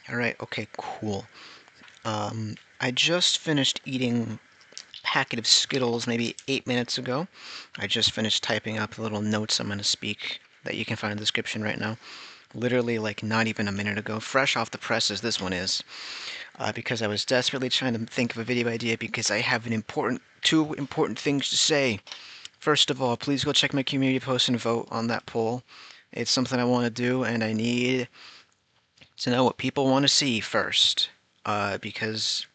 Alright, okay, cool. I just finished eating a packet of Skittles maybe 8 minutes ago. I just finished typing up the little notes I'm going to speak that you can find in the description right now. Literally, like, not even a minute ago. Fresh off the presses, this one is. Because I was desperately trying to think of a video idea because I have two important things to say. First of all, please go check my community post and vote on that poll. It's something I want to do, and I need to know what people want to see first. Because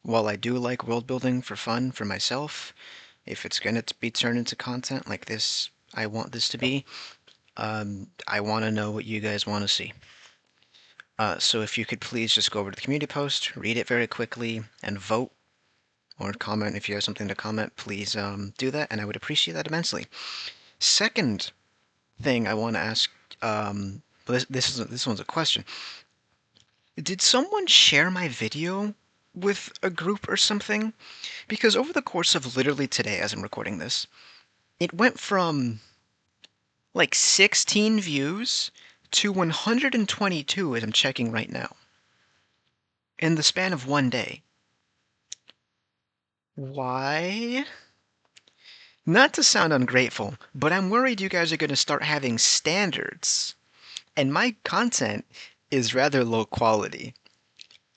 while I do like world building for fun for myself, if it's going to be turned into content like this, I want this to be, I want to know what you guys want to see. So if you could please just go over to the community post, read it very quickly, and vote or comment if you have something to comment, please do that, and I would appreciate that immensely. Second thing I want to ask, this one's a question. Did someone share my video with a group or something? Because over the course of literally today, as I'm recording this, it went from like 16 views to 122 as I'm checking right now in the span of one day. Why? Not to sound ungrateful, but I'm worried you guys are going to start having standards. And my content is rather low quality.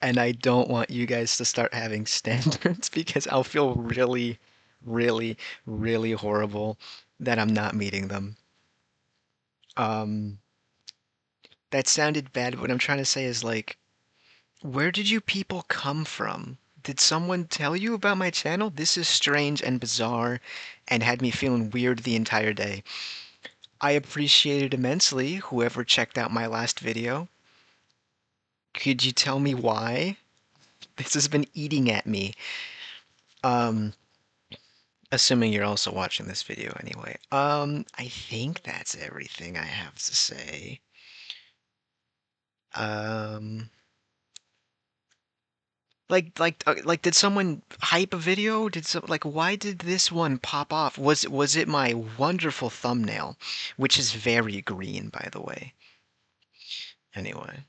And I don't want you guys to start having standards because I'll feel really, really, really horrible that I'm not meeting them. Um, that sounded bad, but what I'm trying to say is like, where did you people come from? Did someone tell you about my channel? This is strange and bizarre and had me feeling weird the entire day. I appreciate it immensely, whoever checked out my last video. Could you tell me why? This has been eating at me. Um, Assuming you're also watching this video anyway. I think that's everything I have to say. Um, like, did someone hype a video? Why did this one pop off? Was it my wonderful thumbnail, which is very green, by the way? Anyway,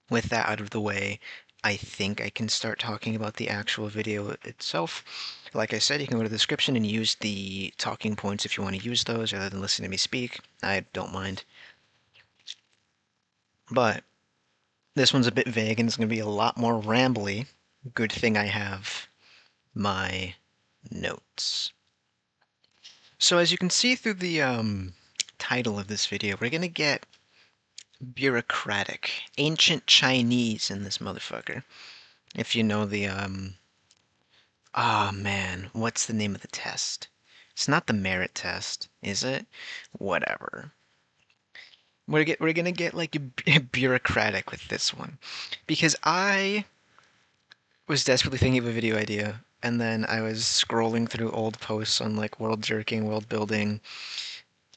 with that out of the way, I think I can start talking about the actual video itself. Like I said, you can go to the description and use the talking points if you want to use those rather than listen to me speak. I don't mind. But this one's a bit vague and it's going to be a lot more rambly. Good thing I have my notes. So as you can see through the title of this video, we're going to get bureaucratic, ancient Chinese in this motherfucker. If you know the man, what's the name of the test? It's not the merit test, is it? Whatever. We're gonna get like bureaucratic with this one, because I was desperately thinking of a video idea, and then I was scrolling through old posts on like world jerking, world building,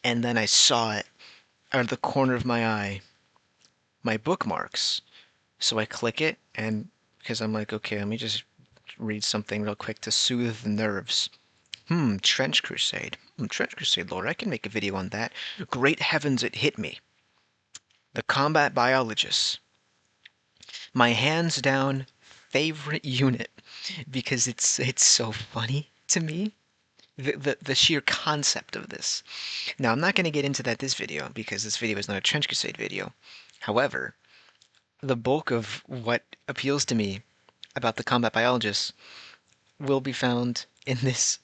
and then I saw it out of the corner of my eye, my bookmarks. So I click it, and because I'm like, okay, let me just read something real quick to soothe the nerves. Trench Crusade. Trench Crusade, Lord, I can make a video on that. Great heavens, it hit me. The combat biologist. My hands down favorite unit because it's so funny to me. The sheer concept of this. Now, I'm not going to get into that this video because this video is not a Trench Crusade video. However, the bulk of what appeals to me about the combat biologist will be found in this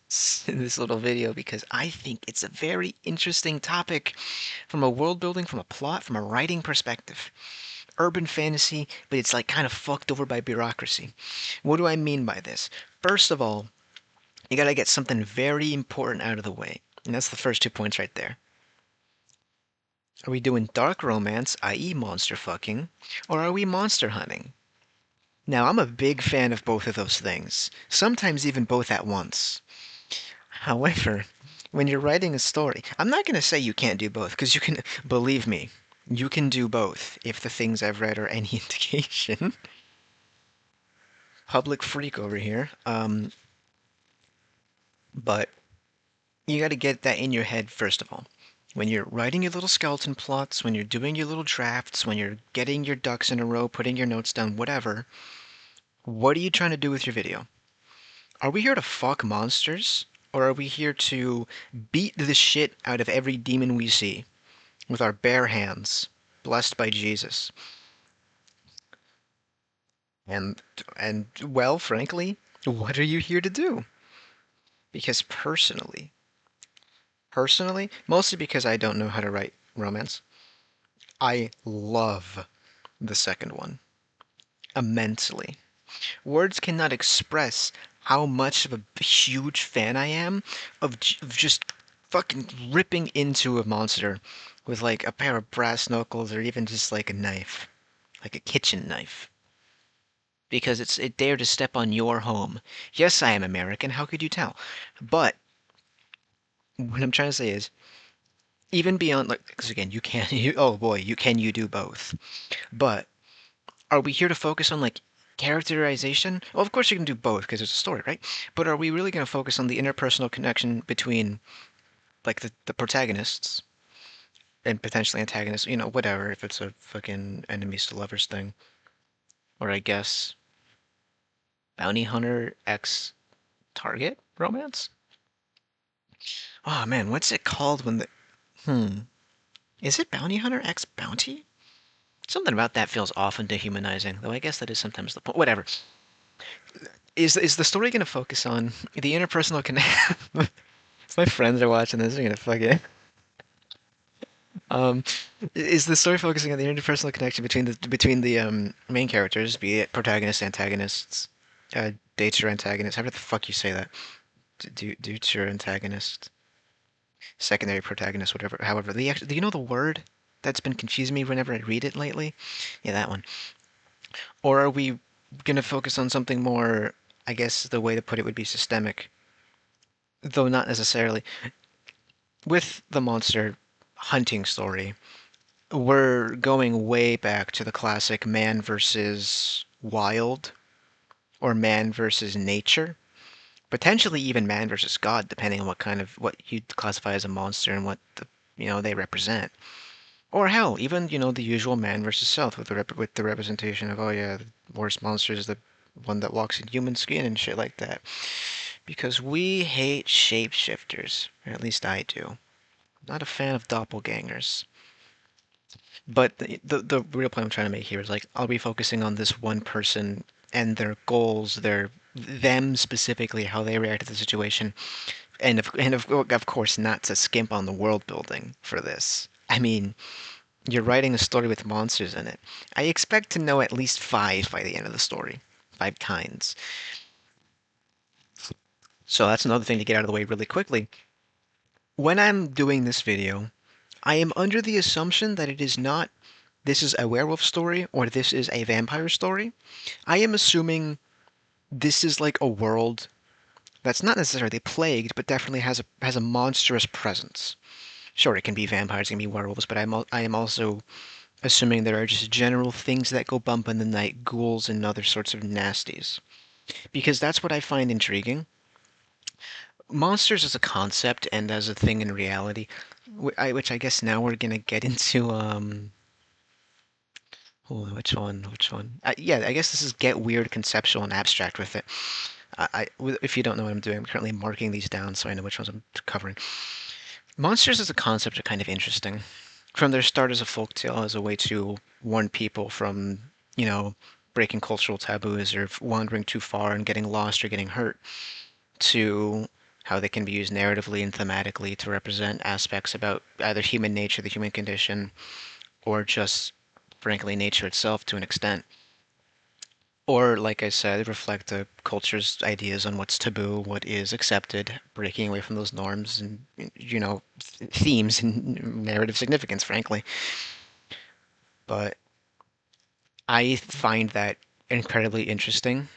little video because I think it's a very interesting topic from a world building, from a plot, from a writing perspective. Urban fantasy, but it's like kind of fucked over by bureaucracy. What do I mean by this? First of all, you gotta get something very important out of the way, and that's the first 2 points right there. Are we doing dark romance, i.e. monster fucking, or are we monster hunting? Now, I'm a big fan of both of those things, sometimes even both at once. However, when you're writing a story, I'm not going to say you can't do both, because you can, believe me, you can do both if the things I've read are any indication. Public freak over here. But you got to get that in your head first of all. When you're writing your little skeleton plots, when you're doing your little drafts, when you're getting your ducks in a row, putting your notes down, whatever, what are you trying to do with your video? Are we here to fuck monsters? Or are we here to beat the shit out of every demon we see with our bare hands, blessed by Jesus? And well, frankly, what are you here to do? Because personally, mostly because I don't know how to write romance, I love the second one immensely. Words cannot express how much of a huge fan I am of just fucking ripping into a monster with like a pair of brass knuckles or even just like a knife, like a kitchen knife. Because it dared to step on your home. Yes, I am American. How could you tell? But what I'm trying to say is, even beyond like, because again, you can, oh boy, you do both. But are we here to focus on like characterization? Well, of course you can do both because it's a story, right? But are we really going to focus on the interpersonal connection between like the protagonists and potentially antagonists? You know, whatever. If it's a fucking enemies to lovers thing, or I guess bounty hunter X target romance. Oh man, what's it called when the is it bounty hunter X bounty? Something about that feels often dehumanizing, though I guess that is sometimes the point. Whatever. Is the story going to focus on the interpersonal connection? My friends are watching this. They're gonna fuck it. Um, is the story focusing on the interpersonal connection between the main characters, be it protagonists, antagonists, dates or antagonists, however the fuck you say that, dates or antagonist, secondary protagonist, whatever. However, do you know the word that's been confusing me whenever I read it lately? Yeah, that one. Or are we gonna focus on something more? I guess the way to put it would be systemic, though not necessarily. With the monster hunting story, we're going way back to the classic man versus wild or man versus nature, potentially even man versus God, depending on what you classify as a monster and what they represent. Or hell, even the usual man versus self with the representation of, oh yeah, the worst monster is the one that walks in human skin and shit like that. Because we hate shapeshifters, or at least I do. Not a fan of doppelgangers. But the real point I'm trying to make here is like, are we focusing on this one person and their goals, them specifically, how they react to the situation, and of course not to skimp on the world building for this. I mean, you're writing a story with monsters in it. I expect to know at least five by the end of the story, five kinds. So that's another thing to get out of the way really quickly. When I'm doing this video, I am under the assumption that it is not this is a werewolf story or this is a vampire story. I am assuming this is like a world that's not necessarily plagued, but definitely has a monstrous presence. Sure, it can be vampires, it can be werewolves, but I am also assuming there are just general things that go bump in the night, ghouls and other sorts of nasties. Because that's what I find intriguing. Monsters as a concept and as a thing in reality, which I guess now we're gonna get into hold on, which one? Which one? Yeah, I guess this is get weird, conceptual, and abstract with it. If you don't know what I'm doing, I'm currently marking these down so I know which ones I'm covering. Monsters as a concept are kind of interesting. From their start as a folktale, as a way to warn people from, breaking cultural taboos or wandering too far and getting lost or getting hurt, to how they can be used narratively and thematically to represent aspects about either human nature, the human condition, or just, frankly, nature itself to an extent. Or, like I said, reflect the culture's ideas on what's taboo, what is accepted, breaking away from those norms and, themes and narrative significance, frankly. But I find that incredibly interesting.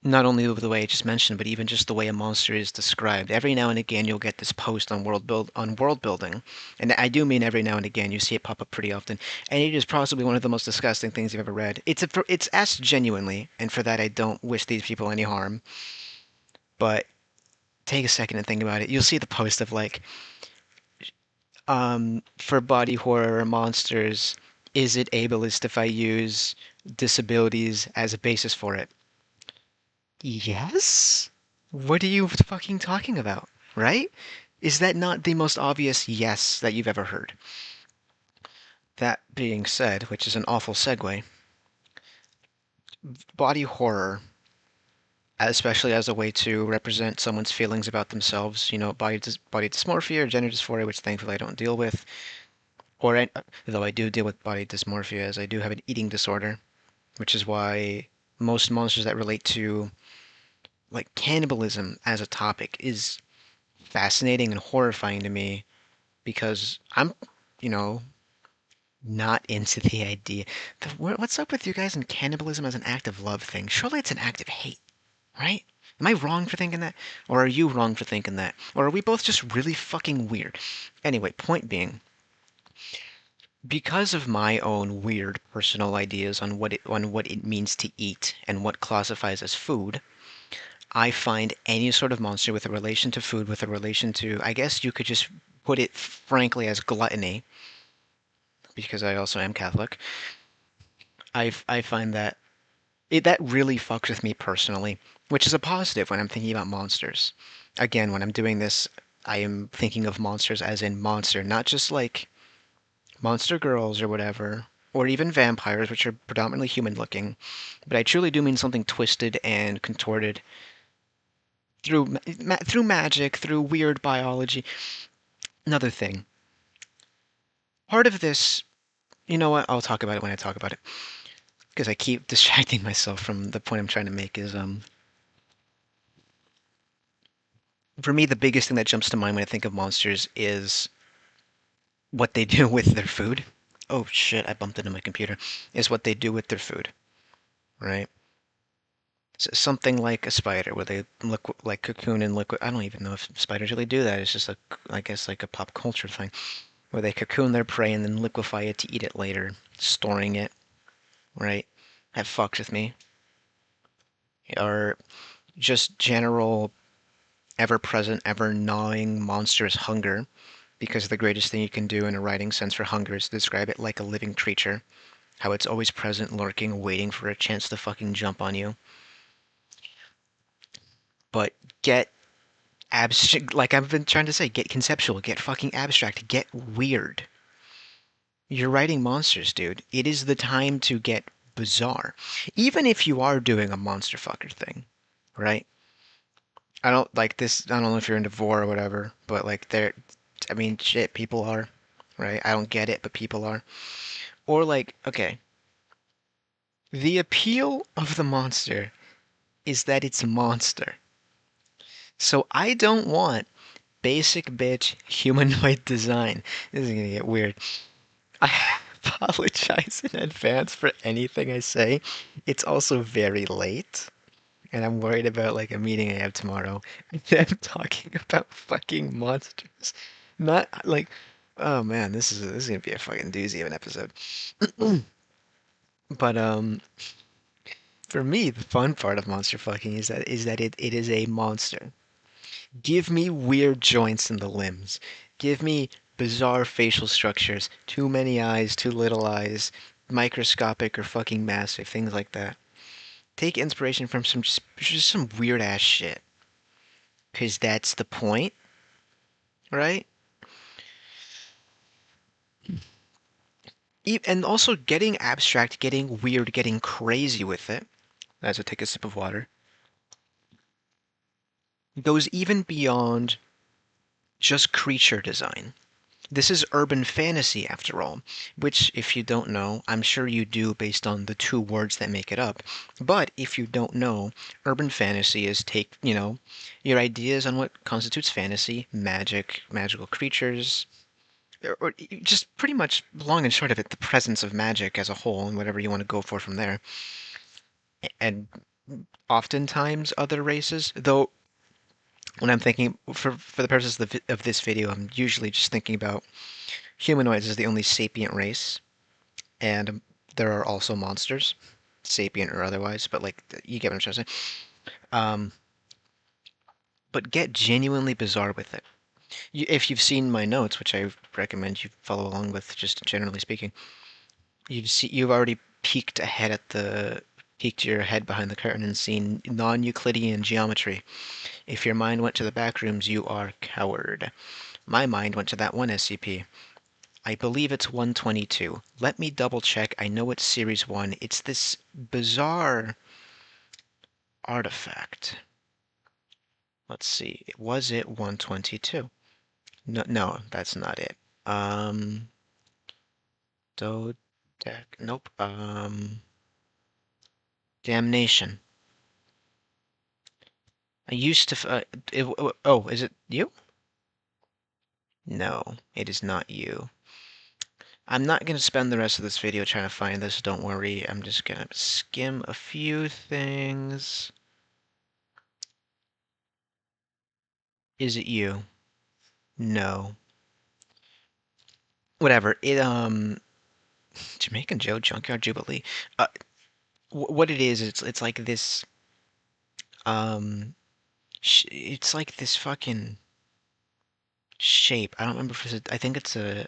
Not only the way I just mentioned, but even just the way a monster is described. Every now and again, you'll get this post on world building, and I do mean every now and again. You see it pop up pretty often, and it is possibly one of the most disgusting things you've ever read. It's asked genuinely, and for that, I don't wish these people any harm. But take a second and think about it. You'll see the post of like For body horror monsters, is it ableist if I use disabilities as a basis for it? Yes? What are you fucking talking about? Right? Is that not the most obvious yes that you've ever heard? That being said, which is an awful segue, body horror, especially as a way to represent someone's feelings about themselves, body dysmorphia or gender dysphoria, which thankfully I don't deal with, though I do deal with body dysmorphia as I do have an eating disorder, which is why most monsters that relate to like cannibalism as a topic is fascinating and horrifying to me because I'm, you know, not into the idea. What's up with you guys and cannibalism as an act of love thing? Surely it's an act of hate, right? Am I wrong for thinking that? Or are you wrong for thinking that? Or are we both just really fucking weird? Anyway, point being, because of my own weird personal ideas on what it means to eat and what classifies as food, I find any sort of monster with a relation to food, with a relation to, I guess you could just put it frankly as gluttony, because I also am Catholic. I find that that really fucks with me personally, which is a positive when I'm thinking about monsters. Again, when I'm doing this, I am thinking of monsters as in monster, not just like monster girls or whatever, or even vampires, which are predominantly human looking. But I truly do mean something twisted and contorted through magic, through weird biology. Another thing, part of this, you know what? I'll talk about it when I talk about it because I keep distracting myself from the point I'm trying to make. Is for me the biggest thing that jumps to mind when I think of monsters is what they do with their food. Oh shit! I bumped into my computer. Is what they do with their food, right? Something like a spider, where they look like cocoon and liquid. I don't even know if spiders really do that. It's just I guess, like a pop culture thing, where they cocoon their prey and then liquefy it to eat it later, storing it, right? That fucks with me. Or just general, ever-present, ever-gnawing, monstrous hunger, because the greatest thing you can do in a writing sense for hunger is to describe it like a living creature, how it's always present, lurking, waiting for a chance to fucking jump on you. But get abstract, like I've been trying to say, get conceptual, get fucking abstract, get weird. You're writing monsters, dude. It is the time to get bizarre. Even if you are doing a monster fucker thing, right? I don't like this. I don't know if you're into vor or whatever, but like I mean, shit, people are, right? I don't get it, but people are. Or like, okay, the appeal of the monster is that it's a monster. So I don't want basic bitch humanoid design. This is gonna get weird. I apologize in advance for anything I say. It's also very late, and I'm worried about like a meeting I have tomorrow. And I'm talking about fucking monsters. Not like, oh man, this is gonna be a fucking doozy of an episode. But for me, the fun part of monster fucking is that it is a monster. Give me weird joints in the limbs. Give me bizarre facial structures. Too many eyes, too little eyes, microscopic or fucking massive, things like that. Take inspiration from just some weird ass shit. Cause that's the point, right? And also getting abstract, getting weird, getting crazy with it. As I take a sip of water. Goes even beyond just creature design. This is urban fantasy, after all, which, if you don't know, I'm sure you do based on the two words that make it up. But if you don't know, urban fantasy is your ideas on what constitutes fantasy, magic, magical creatures, or just pretty much long and short of it, the presence of magic as a whole, and whatever you want to go for from there. And oftentimes other races, though when I'm thinking, for the purposes of this video, I'm usually just thinking about humanoids as the only sapient race, and there are also monsters, sapient or otherwise, but like you get what I'm trying to say. Um, but get genuinely bizarre with it. If you've seen my notes, which I recommend you follow along with, just generally speaking, you've already peeked your head behind the curtain and seen non-Euclidean geometry. If your mind went to the back rooms, you are coward. My mind went to that one SCP. I believe it's 122. Let me double check. I know it's Series 1. It's this bizarre artifact. Let's see. Was it 122? No, no, that's not it. Dodeck. Nope. Damnation. I used to. Oh, is it you? No, it is not you. I'm not going to spend the rest of this video trying to find this, don't worry. I'm just going to skim a few things. Is it you? No. Whatever. Jamaican Joe Junkyard Jubilee. Uh, what it is, it's like this, um, it's like this fucking shape. I don't remember if it's I think it's a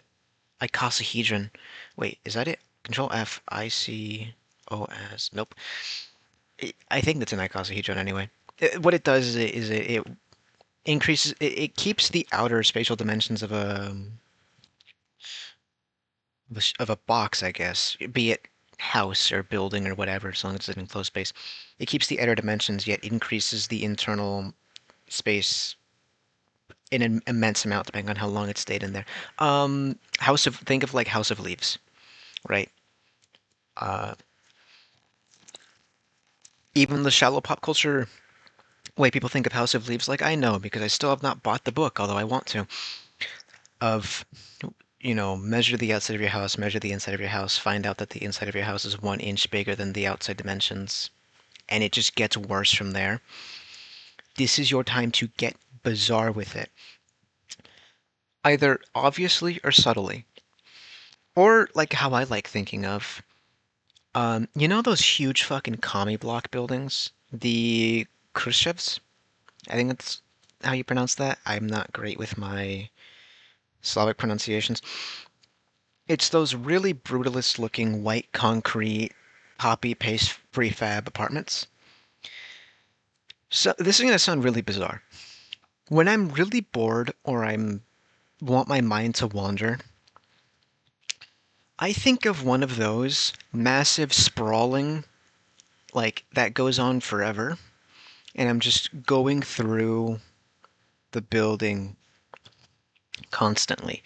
icosahedron. Wait, is that it? Control F, ICOS. Nope. I think that's an icosahedron anyway. What it does it increases, it keeps the outer spatial dimensions of a box, I guess, be it house or building or whatever, as long as it's in enclosed space. It keeps the outer dimensions, yet increases the internal space in an immense amount, depending on how long it stayed in there. Think of like House of Leaves, right? Uh, Even the shallow pop culture way people think of House of Leaves, like I know because I still have not bought the book, although I want to, of measure the outside of your house, measure the inside of your house, find out that the inside of your house is 1 inch bigger than the outside dimensions, and it just gets worse from there. This is your time to get bizarre with it, either obviously or subtly, or like how I like thinking of. Those huge fucking commie block buildings, the Khrushchevs. I think that's how you pronounce that. I'm not great with my Slavic pronunciations. It's those really brutalist looking white concrete copy paste prefab apartments. So this is going to sound really bizarre. When I'm really bored or I'm want my mind to wander, I think of one of those massive sprawling like that goes on forever, and I'm just going through the building constantly.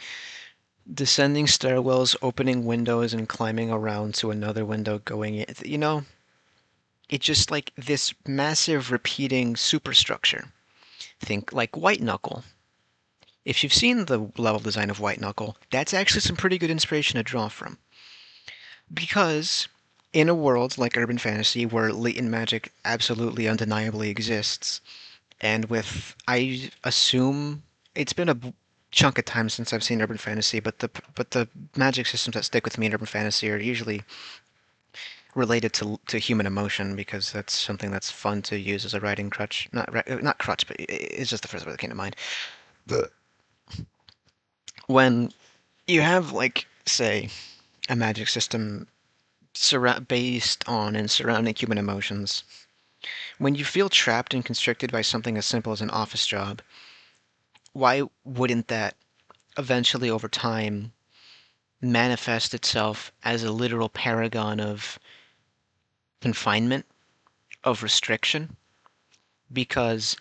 Descending stairwells, opening windows, and climbing around to another window, going in. It's just like this massive repeating superstructure. Think like White Knuckle. If you've seen the level design of White Knuckle, that's actually some pretty good inspiration to draw from. Because in a world like urban fantasy where latent magic absolutely undeniably exists, and I assume it's been a chunk of time since I've seen urban fantasy, but the magic systems that stick with me in urban fantasy are usually related to human emotion because that's something that's fun to use as a writing crutch. Not crutch, but it's just the first word that came to mind. But when you have like say a magic system based on and surrounding human emotions, when you feel trapped and constricted by something as simple as an office job, why wouldn't that eventually over time manifest itself as a literal paragon of confinement, of restriction? Because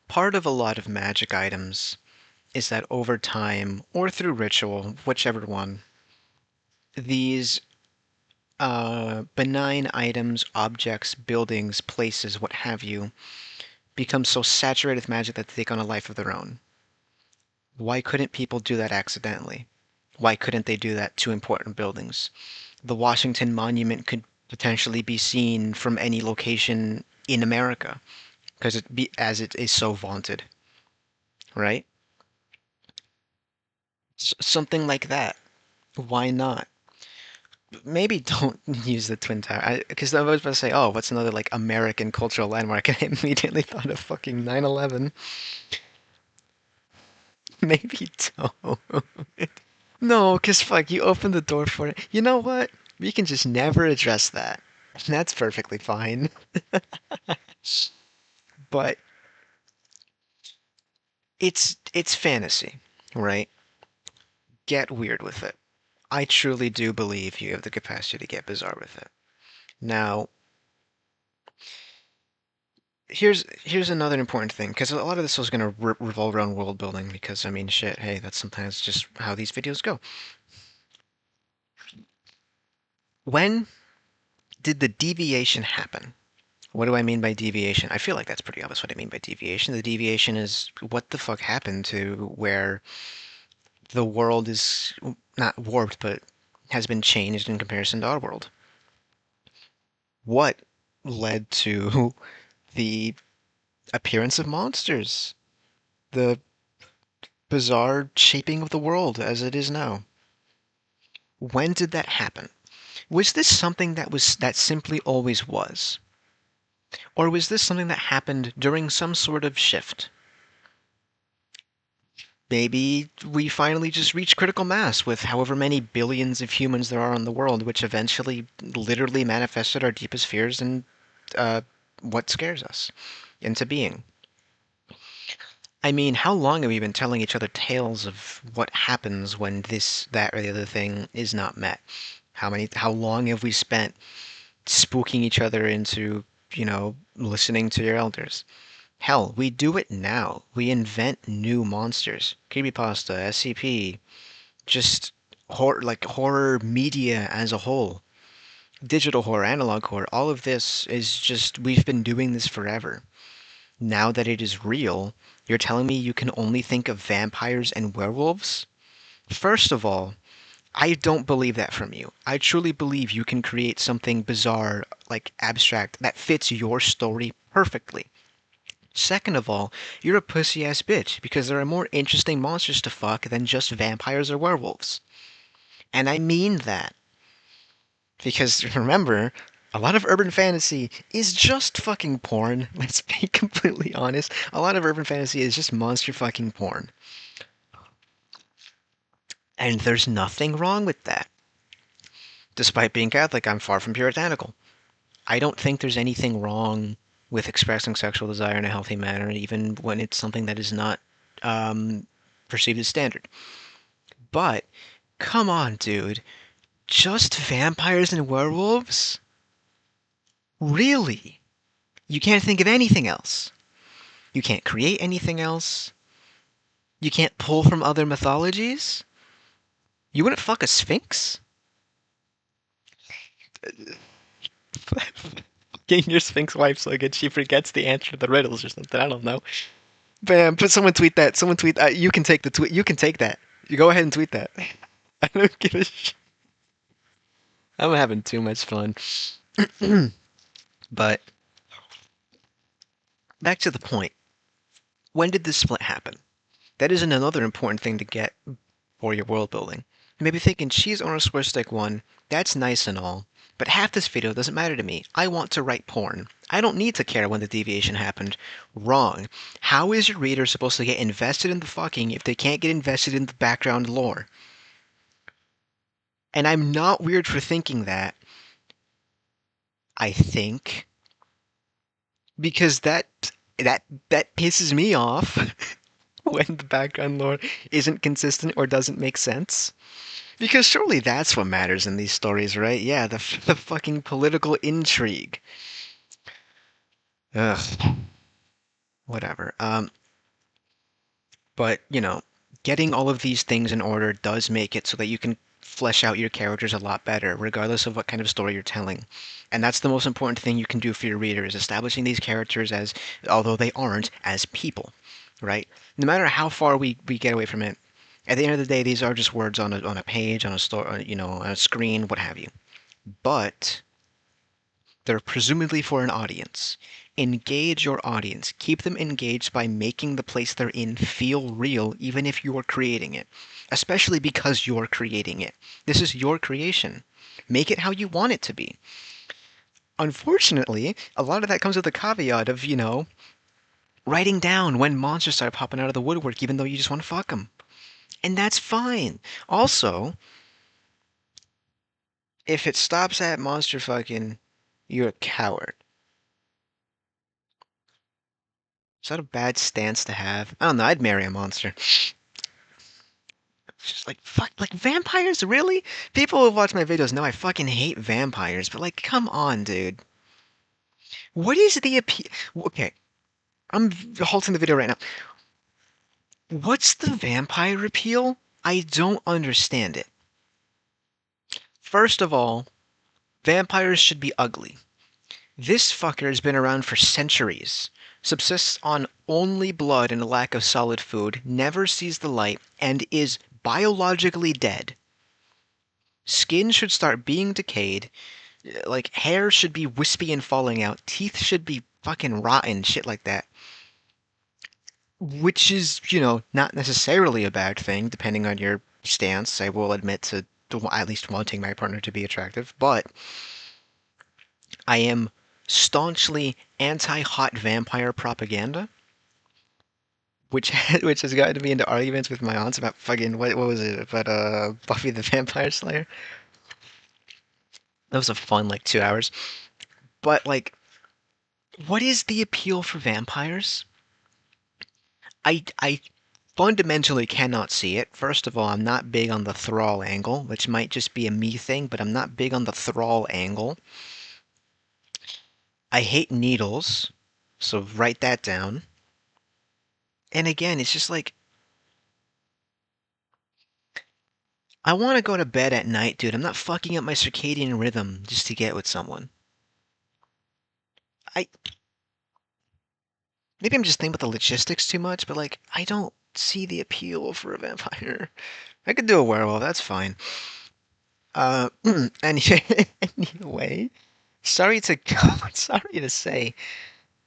part of a lot of magic items is that over time, or through ritual, whichever one, these benign items, objects, buildings, places, what have you, become so saturated with magic that they take on a life of their own. Why couldn't people do that accidentally? Why couldn't they do that to important buildings? The Washington Monument could potentially be seen from any location in America because as it is so vaunted, right? Something like that. Why not? Maybe don't use the Twin Tower. Because I was about to say, oh, what's another like American cultural landmark? And I immediately thought of fucking 9/11. Maybe don't. No, because fuck, you opened the door for it. You know what? We can just never address that. That's perfectly fine. But it's fantasy, right? Get weird with it. I truly do believe you have the capacity to get bizarre with it. Now, here's another important thing, because a lot of this was going to revolve around world building, because I mean, shit, hey, that's sometimes just how these videos go. When did the deviation happen? What do I mean by deviation? I feel like that's pretty obvious what I mean by deviation. The deviation is what the fuck happened to where the world is not warped, but has been changed in comparison to our world. What led to the appearance of monsters? The bizarre shaping of the world as it is now. When did that happen? Was this something that simply always was? Or was this something that happened during some sort of shift? Maybe we finally just reach critical mass with however many billions of humans there are in the world, which eventually literally manifested our deepest fears and what scares us into being. I mean, how long have we been telling each other tales of what happens when this, that, or the other thing is not met? How long have we spent spooking each other into, listening to your elders? Hell, we do it now. We invent new monsters. Creepypasta, SCP, just horror media as a whole. Digital horror, analog horror, all of this is just, we've been doing this forever. Now that it is real, you're telling me you can only think of vampires and werewolves? First of all, I don't believe that from you. I truly believe you can create something bizarre, like abstract, that fits your story perfectly. Second of all, you're a pussy ass bitch because there are more interesting monsters to fuck than just vampires or werewolves. And I mean that. Because remember, a lot of urban fantasy is just fucking porn. Let's be completely honest. A lot of urban fantasy is just monster fucking porn. And there's nothing wrong with that. Despite being Catholic, I'm far from puritanical. I don't think there's anything wrong with expressing sexual desire in a healthy manner, even when it's something that is not um, perceived as standard. But, come on, dude. Just vampires and werewolves? Really? You can't think of anything else. You can't create anything else. You can't pull from other mythologies. You wouldn't fuck a sphinx? Getting your sphinx wife so good she forgets the answer to the riddles or something. I don't know. Bam! But someone tweet that. Someone tweet. You can take the tweet. You can take that. You go ahead and tweet that. I don't give a shit. I'm having too much fun. But back to the point. When did this split happen? That is another important thing to get for your world building. You may be thinking, cheese on a square stick one, that's nice and all, but half this video doesn't matter to me. I want to write porn. I don't need to care when the deviation happened. Wrong. How is your reader supposed to get invested in the fucking if they can't get invested in the background lore? And I'm not weird for thinking that. I think because that pisses me off when the background lore isn't consistent or doesn't make sense. Because surely that's what matters in these stories, right? Yeah, the fucking political intrigue. Ugh, whatever. But, getting all of these things in order does make it so that you can flesh out your characters a lot better, regardless of what kind of story you're telling. And that's the most important thing you can do for your reader, is establishing these characters as, although they aren't, as people, right? No matter how far we get away from it, at the end of the day, these are just words on a page, on a store, on a screen, what have you. But they're presumably for an audience. Engage your audience. Keep them engaged by making the place they're in feel real, even if you're creating it. Especially because you're creating it. This is your creation. Make it how you want it to be. Unfortunately, a lot of that comes with the caveat of, Writing down when monsters start popping out of the woodwork, even though you just want to fuck them. And that's fine. Also, if it stops at monster fucking, you're a coward. Is that a bad stance to have? I don't know, I'd marry a monster. It's just like, fuck, like vampires, really? People who watch my videos know I fucking hate vampires, but like, come on, dude. What is the appeal? Okay, I'm halting the video right now. What's the vampire appeal? I don't understand it. First of all, vampires should be ugly. This fucker has been around for centuries, subsists on only blood and a lack of solid food, never sees the light, and is biologically dead. Skin should start being decayed, like hair should be wispy and falling out, teeth should be fucking rotten, shit like that. Which is, not necessarily a bad thing, depending on your stance. I will admit to at least wanting my partner to be attractive, but I am staunchly anti-hot vampire propaganda, which which has gotten me into arguments with my aunts about fucking what was it about Buffy the Vampire Slayer. That was a fun like 2 hours. But like, what is the appeal for vampires? I fundamentally cannot see it. First of all, I'm not big on the thrall angle, which might just be a me thing, but I'm not big on the thrall angle. I hate needles, so write that down. And again, it's just like, I want to go to bed at night, dude. I'm not fucking up my circadian rhythm just to get with someone. I Maybe I'm just thinking about the logistics too much, but like, I don't see the appeal for a vampire. I could do a werewolf, that's fine. Uh, anyway, sorry to sorry to say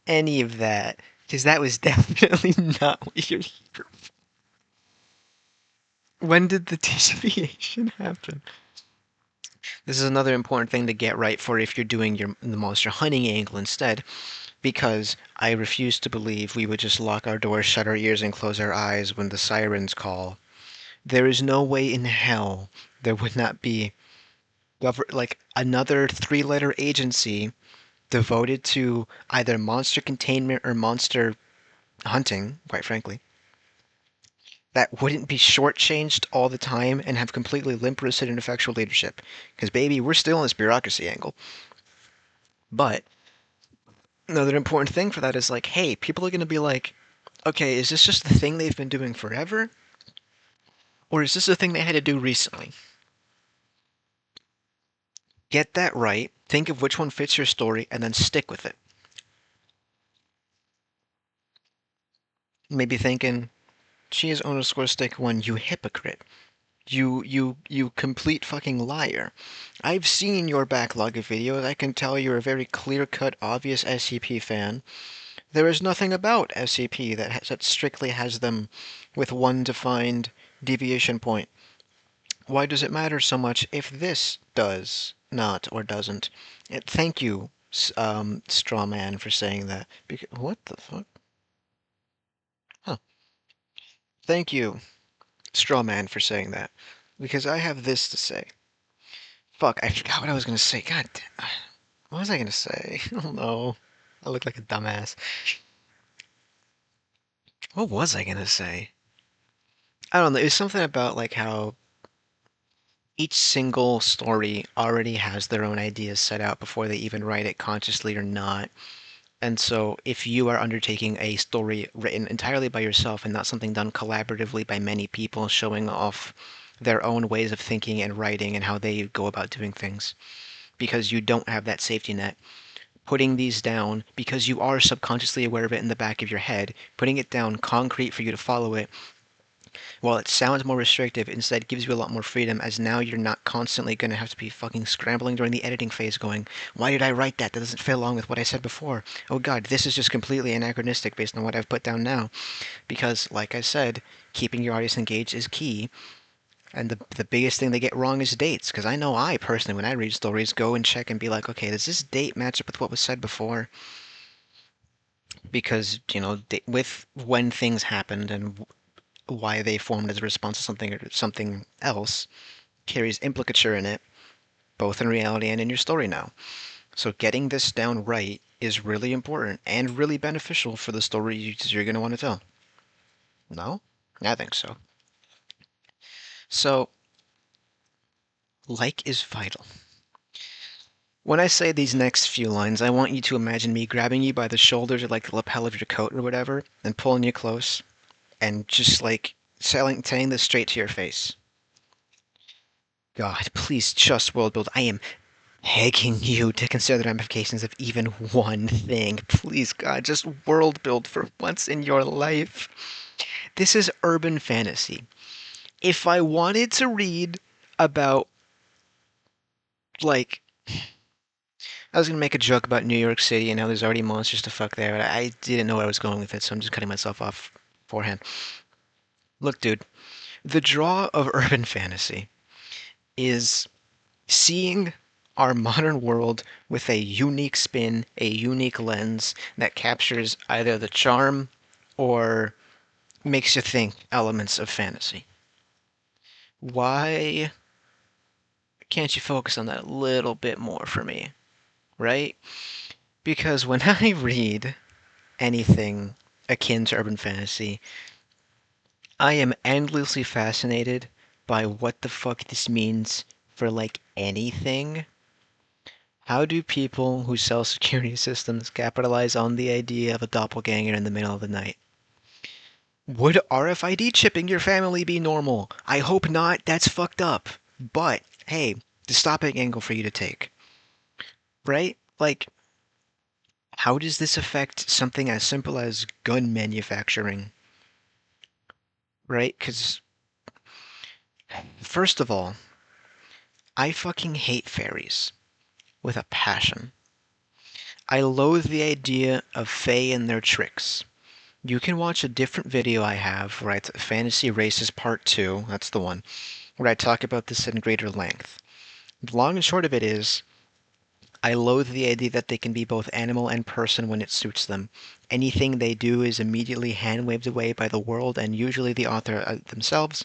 any of that, because that was definitely not what you're here. When did the deviation happen? This is another important thing to get right for if you're doing the monster hunting angle instead, because I refuse to believe we would just lock our doors, shut our ears, and close our eyes when the sirens call. There is no way in hell there would not be like another three-letter agency devoted to either monster containment or monster hunting, quite frankly, that wouldn't be shortchanged all the time and have completely limp-wristed and ineffectual leadership. Because, baby, we're still in this bureaucracy angle. But another important thing for that is like, hey, people are going to be like, okay, is this just the thing they've been doing forever? Or is this a thing they had to do recently? Get that right, think of which one fits your story, and then stick with it. Maybe thinking, cheese underscore stick one, you hypocrite. You complete fucking liar. I've seen your backlog of videos. I can tell you're a very clear-cut, obvious SCP fan. There is nothing about SCP that strictly has them with one defined deviation point. Why does it matter so much if this does not or doesn't? Thank you, straw man, for saying that. What the fuck? Huh. Thank you, straw man, for saying that. Because I have this to say. Fuck, I forgot what I was gonna say. God damn. What was I gonna say? Oh no. I look like a dumbass. What was I gonna say? I don't know. It was something about like how each single story already has their own ideas set out before they even write it, consciously or not. And so, if you are undertaking a story written entirely by yourself and not something done collaboratively by many people showing off their own ways of thinking and writing and how they go about doing things, because you don't have that safety net, putting these down because you are subconsciously aware of it in the back of your head, putting it down concrete for you to follow it, while it sounds more restrictive, instead gives you a lot more freedom, as now you're not constantly going to have to be fucking scrambling during the editing phase going, why did I write that? That doesn't fit along with what I said before. Oh god, this is just completely anachronistic based on what I've put down now. Because, like I said, keeping your audience engaged is key. And the biggest thing they get wrong is dates. Because I know I, personally, when I read stories, go and check and be like, okay, does this date match up with what was said before? because with when things happened and why they formed as a response to something or something else carries implicature in it, both in reality and in your story now. So getting this down right is really important and really beneficial for the story you're going to want to tell. No? I think so. So, like is vital. When I say these next few lines, I want you to imagine me grabbing you by the shoulders or like the lapel of your coat or whatever and pulling you close and just like saying this straight to your face. God, please just world build. I am begging you to consider the ramifications of even one thing. Please, God, just world build for once in your life. This is urban fantasy. If I wanted to read about, like, I was gonna make a joke about New York City and how there's already monsters to fuck there, but I didn't know where I was going with it, so I'm just cutting myself off beforehand. Look, dude, the draw of urban fantasy is seeing our modern world with a unique spin, a unique lens that captures either the charm or makes you think elements of fantasy. Why can't you focus on that a little bit more for me, right? Because when I read anything akin to urban fantasy, I am endlessly fascinated by what the fuck this means for like anything. How do people who sell security systems capitalize on the idea of a doppelganger in the middle of the night? Would RFID chipping your family be normal? I hope not. That's fucked up. But hey, the stopping angle for you to take, right? Like, how does this affect something as simple as gun manufacturing, right? Because, first of all, I fucking hate fairies with a passion. I loathe the idea of fae and their tricks. You can watch a different video I have, right? Fantasy Races Part 2, that's the one, where I talk about this in greater length. The long and short of it is, I loathe the idea that they can be both animal and person when it suits them. Anything they do is immediately hand-waved away by the world and usually the author themselves,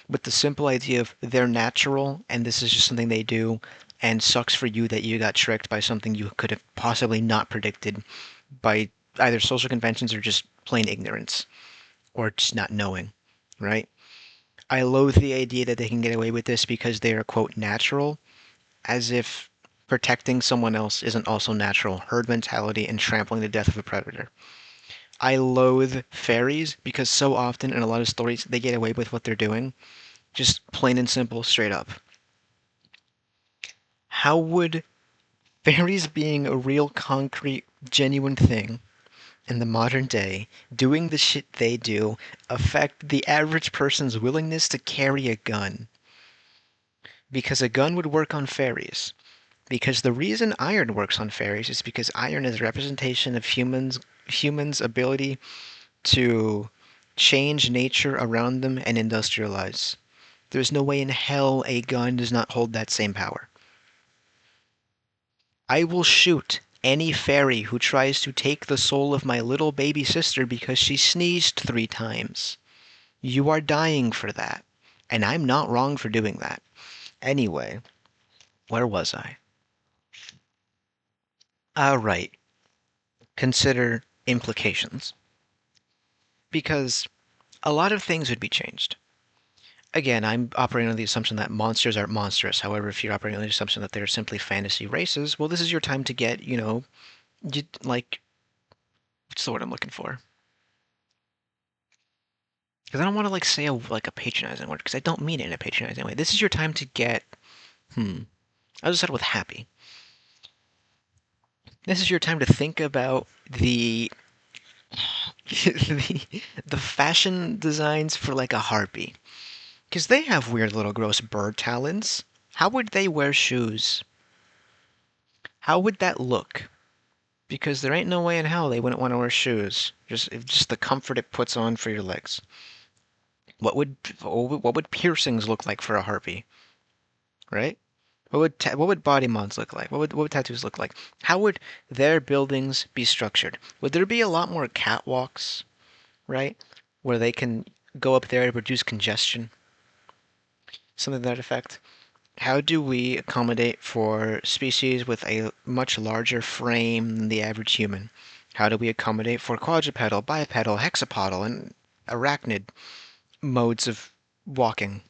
with the simple idea of they're natural and this is just something they do, and sucks for you that you got tricked by something you could have possibly not predicted by either social conventions or just plain ignorance, or just not knowing, right? I loathe the idea that they can get away with this because they are, quote, natural, as if protecting someone else isn't also natural, herd mentality and trampling the death of a predator. I loathe fairies because so often in a lot of stories they get away with what they're doing. Just plain and simple, straight up. How would fairies being a real, concrete, genuine thing in the modern day, doing the shit they do, affect the average person's willingness to carry a gun? Because a gun would work on fairies. Because the reason iron works on fairies is because iron is a representation of humans' ability to change nature around them and industrialize. There's no way in hell a gun does not hold that same power. I will shoot any fairy who tries to take the soul of my little baby sister because she sneezed 3 times. You are dying for that. And I'm not wrong for doing that. Anyway, where was I? Right. Consider implications. Because a lot of things would be changed. Again, I'm operating on the assumption that monsters are monstrous. However, if you're operating on the assumption that they're simply fantasy races, well, this is your time to get, like, what's the word I'm looking for? Because I don't want to like say like a patronizing word, because I don't mean it in a patronizing way. This is your time to get, I'll just start with happy. This is your time to think about the fashion designs for like a harpy. Because they have weird little gross bird talons. How would they wear shoes? How would that look? Because there ain't no way in hell they wouldn't want to wear shoes. Just the comfort it puts on for your legs. What would piercings look like for a harpy? Right? What would body mods look like? What would tattoos look like? How would their buildings be structured? Would there be a lot more catwalks, right? Where they can go up there to reduce congestion, something to that effect. How do we accommodate for species with a much larger frame than the average human? How do we accommodate for quadrupedal, bipedal, hexapodal, and arachnid modes of walking?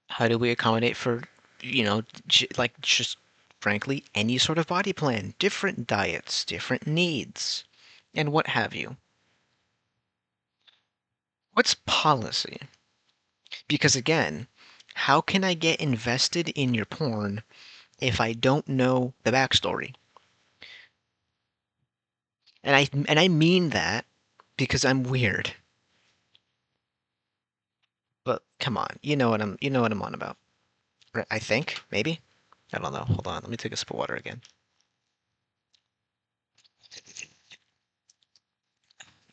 How do we accommodate for, like just frankly, any sort of body plan, different diets, different needs, and what have you? What's policy? Because again, how can I get invested in your porn if I don't know the backstory? And I mean that because I'm weird. But come on, you know what I'm on about. Right, I think maybe. I don't know. Hold on, let me take a sip of water again.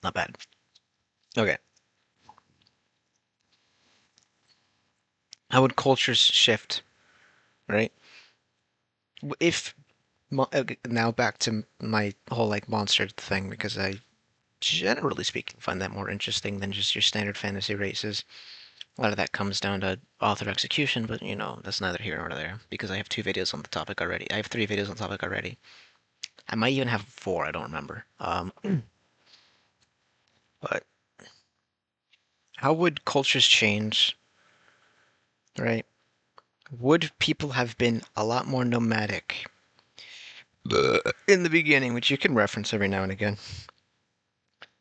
Not bad. Okay. How would cultures shift, right? If now back to my whole like monster thing because I generally speaking find that more interesting than just your standard fantasy races. A lot of that comes down to author execution, but that's neither here nor there because I have 2 videos on the topic already. I have 3 videos on the topic already. I might even have 4. I don't remember. But how would cultures change, right? Would people have been a lot more nomadic in the beginning, which you can reference every now and again?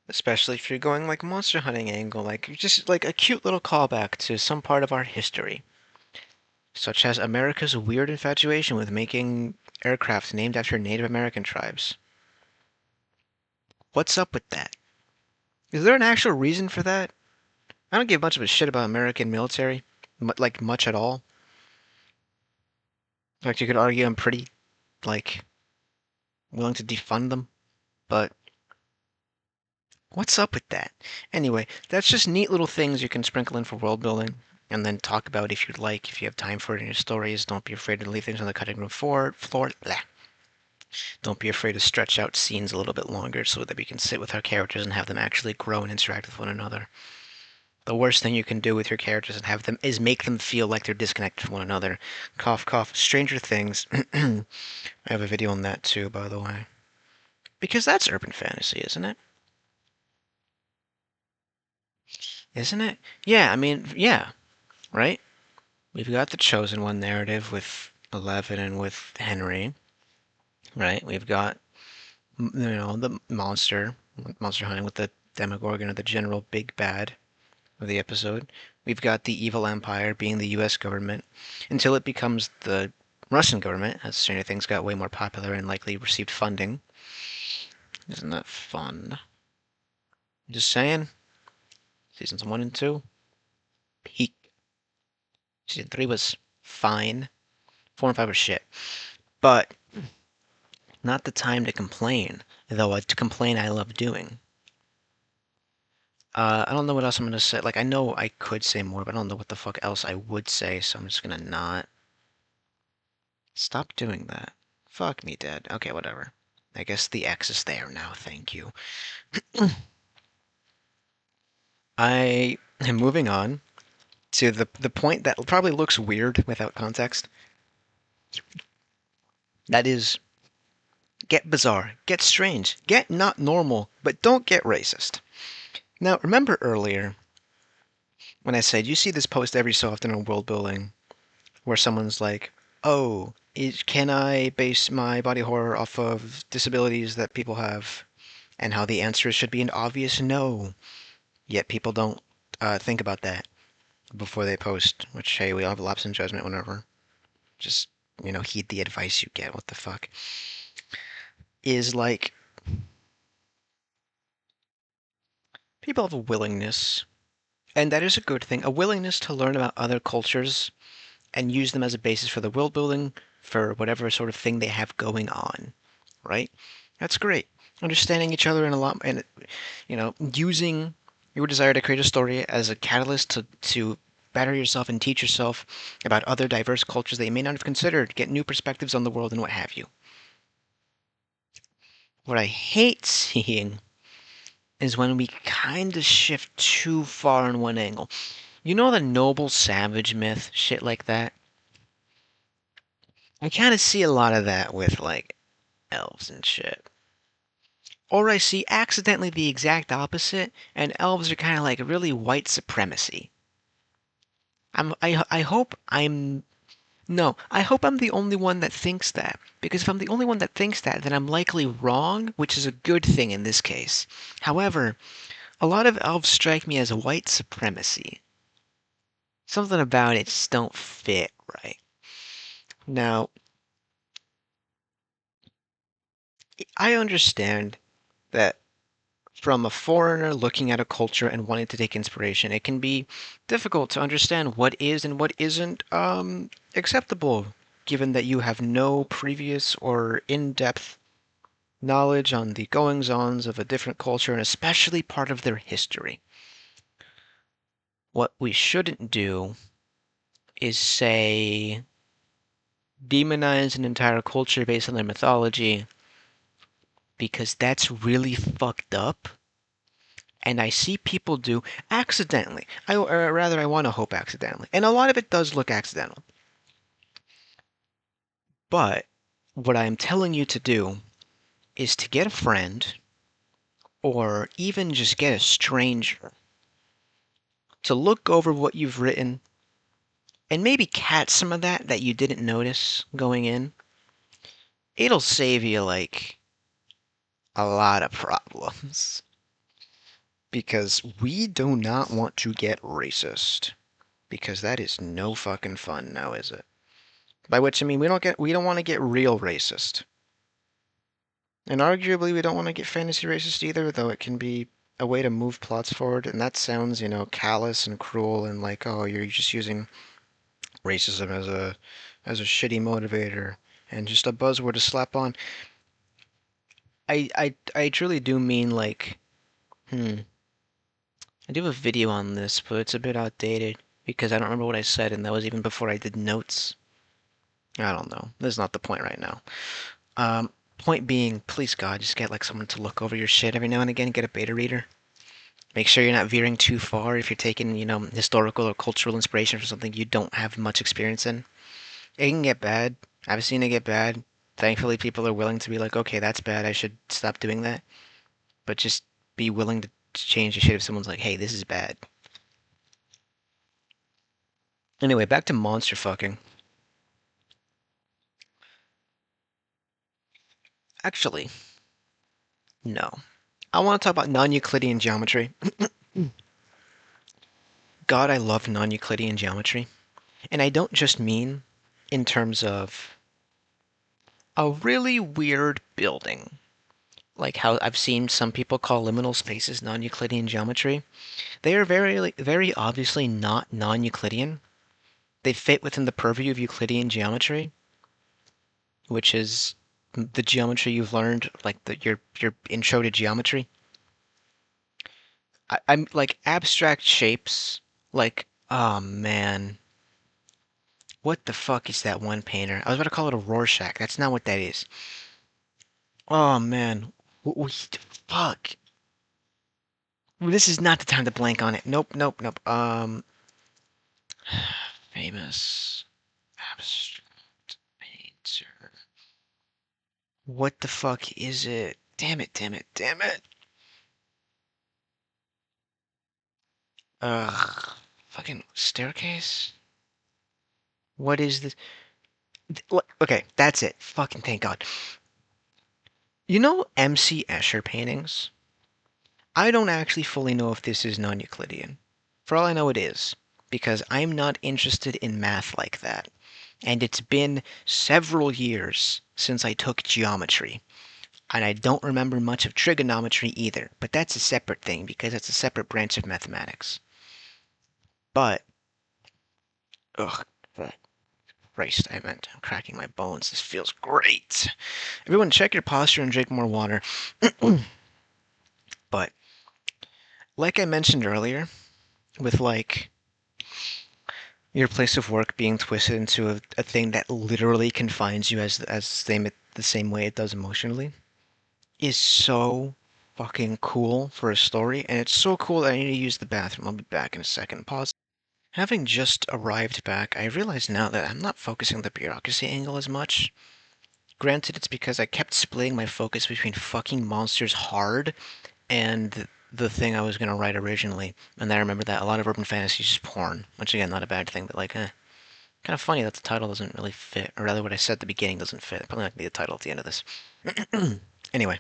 Especially if you're going like monster hunting angle, like just like a cute little callback to some part of our history, such as America's weird infatuation with making aircraft named after Native American tribes. What's up with that? Is there an actual reason for that? I don't give much of a shit about American military, like much at all. In fact, you could argue I'm pretty like willing to defund them, but what's up with that? Anyway, that's just neat little things you can sprinkle in for world building and then talk about if you'd like, if you have time for it in your stories. Don't be afraid to leave things on the cutting room floor. Blah. Don't be afraid to stretch out scenes a little bit longer so that we can sit with our characters and have them actually grow and interact with one another. The worst thing you can do with your characters and have them is make them feel like they're disconnected from one another. Cough, cough. Stranger Things. I have a video on that too, by the way. Because that's urban fantasy, isn't it? Isn't it? Yeah, I mean, yeah, right? We've got the Chosen One narrative with Eleven and with Henry, right? We've got, the monster hunting with the Demogorgon or the general big bad of the episode. We've got the evil empire being the U.S. government until it becomes the Russian government, as Stranger Things got way more popular and likely received funding. Isn't that fun? Just saying. Seasons 1 and 2, peak. Season 3 was fine. 4 and 5 were shit. But not the time to complain, though to complain I love doing. I don't know what else I'm gonna say. Like, I know I could say more, but I don't know what the fuck else I would say, so I'm just gonna not. Stop doing that. Fuck me, Dad. Okay, whatever. I guess the X is there now, thank you. I am moving on to the point that probably looks weird without context. That is, get bizarre, get strange, get not normal, but don't get racist. Now, remember earlier when I said you see this post every so often on world building where someone's like, oh, can I base my body horror off of disabilities that people have? And how the answer should be an obvious no. Yet people don't think about that before they post, which, hey, we all have a lapse in judgment whenever. Just, heed the advice you get. What the fuck? Is like, people have a willingness, and that is a good thing, a willingness to learn about other cultures and use them as a basis for the world building for whatever sort of thing they have going on, right? That's great. Understanding each other in a lot, and using your desire to create a story as a catalyst to better yourself and teach yourself about other diverse cultures that you may not have considered, get new perspectives on the world and what have you. What I hate seeing is when we kind of shift too far in one angle. You know the noble savage myth, shit like that? I kind of see a lot of that with, like, elves and shit. Or I see accidentally the exact opposite, and elves are kind of like really white supremacy. I hope I'm no, I hope I'm the only one that thinks that. Because if I'm the only one that thinks that, then I'm likely wrong, which is a good thing in this case. However, a lot of elves strike me as a white supremacy. Something about it just don't fit right. Now, I understand that from a foreigner looking at a culture and wanting to take inspiration, it can be difficult to understand what is and what isn't acceptable, given that you have no previous or in-depth knowledge on the goings-ons of a different culture and especially part of their history. What we shouldn't do is say demonize an entire culture based on their mythology because that's really fucked up. And I see people do accidentally. Or rather, I want to hope accidentally. And a lot of it does look accidental. But what I'm telling you to do is to get a friend or even just get a stranger to look over what you've written and maybe catch some of that you didn't notice going in. It'll save you, like, a lot of problems. Because we do not want to get racist. Because that is no fucking fun now, is it? By which I mean we don't want to get real racist. And arguably we don't want to get fantasy racist either, though it can be a way to move plots forward, and that sounds, callous and cruel and like, oh, you're just using racism as a shitty motivator and just a buzzword to slap on. I truly do mean, like, I do have a video on this, but it's a bit outdated because I don't remember what I said, and that was even before I did notes. I don't know. This is not the point right now. Point being, please God, just get like someone to look over your shit every now and again. Get a beta reader. Make sure you're not veering too far if you're taking, historical or cultural inspiration from something you don't have much experience in. It can get bad. I've seen it get bad. Thankfully, people are willing to be like, okay, that's bad. I should stop doing that. But just be willing to change the shit if someone's like, hey, this is bad. Anyway, back to monster fucking. Actually, no. I want to talk about non-Euclidean geometry. God, I love non-Euclidean geometry. And I don't just mean in terms of a really weird building, like how I've seen some people call liminal spaces non-Euclidean geometry. They are very obviously not non-Euclidean. They fit within the purview of Euclidean geometry, which is the geometry you've learned, like your intro to geometry. I'm like abstract shapes, like, oh man, what the fuck is that one painter? I was about to call it a Rorschach. That's not what that is. Oh man, fuck. This is not the time to blank on it. Nope, nope, nope. Famous abstract painter. What the fuck is it? Damn it, damn it, damn it. Ugh. Fucking staircase? What is this? Okay, that's it. Fucking thank God. You know M.C. Escher paintings? I don't actually fully know if this is non-Euclidean. For all I know, it is, because I'm not interested in math like that. And it's been several years since I took geometry. And I don't remember much of trigonometry either, but that's a separate thing because it's a separate branch of mathematics. But, ugh, Christ, I'm cracking my bones. This feels great. Everyone, check your posture and drink more water. But, like I mentioned earlier, with like Your place of work being twisted into a thing that literally confines you as the same way it does emotionally is so fucking cool for a story, and it's so cool that I need to use the bathroom. I'll be back in a second. Pause. Having just arrived back, I realize now that I'm not focusing on the bureaucracy angle as much. Granted, it's because I kept splitting my focus between fucking monsters hard and the thing I was going to write originally. And then I remember that a lot of urban fantasy is just porn, which again, not a bad thing, but like, kind of funny that the title doesn't really fit, or rather what I said at the beginning doesn't fit. Probably not going to be the title at the end of this. Anyway,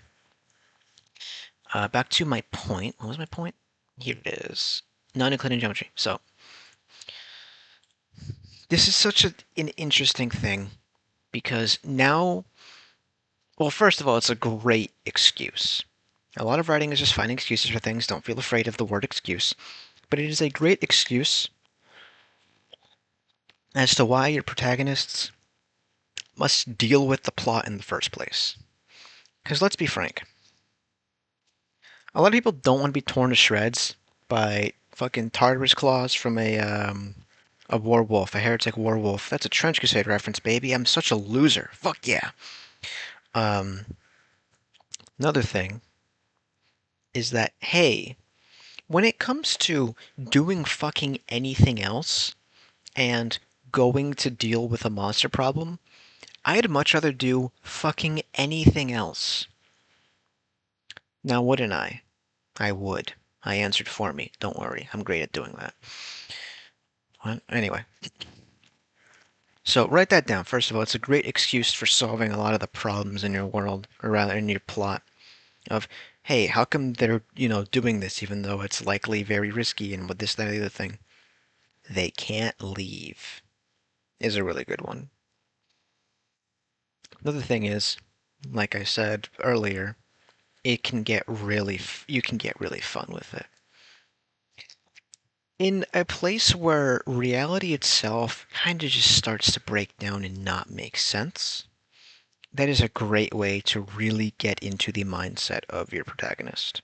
back to my point. What was my point? Here it is. Non-Euclidean geometry. So, this is such an interesting thing because now, well, first of all, it's a great excuse. A lot of writing is just finding excuses for things. Don't feel afraid of the word excuse. But it is a great excuse as to why your protagonists must deal with the plot in the first place. Because let's be frank, a lot of people don't want to be torn to shreds by fucking Tartarus claws from a werewolf, a heretic werewolf. That's a Trench Crusade reference, baby. I'm such a loser. Fuck yeah. Um, Another thing is that, hey, when it comes to doing fucking anything else and going to deal with a monster problem, I'd much rather do fucking anything else. Now, wouldn't I? I would. I answered for me. Don't worry. I'm great at doing that. Anyway. So write that down. First of all, it's a great excuse for solving a lot of the problems in your world, or rather in your plot, of, hey, how come they're, doing this even though it's likely very risky and with this, that, and the other thing? They can't leave is a really good one. Another thing is, like I said earlier, it can get really, you can get really fun with it. In a place where reality itself kind of just starts to break down and not make sense, that is a great way to really get into the mindset of your protagonist.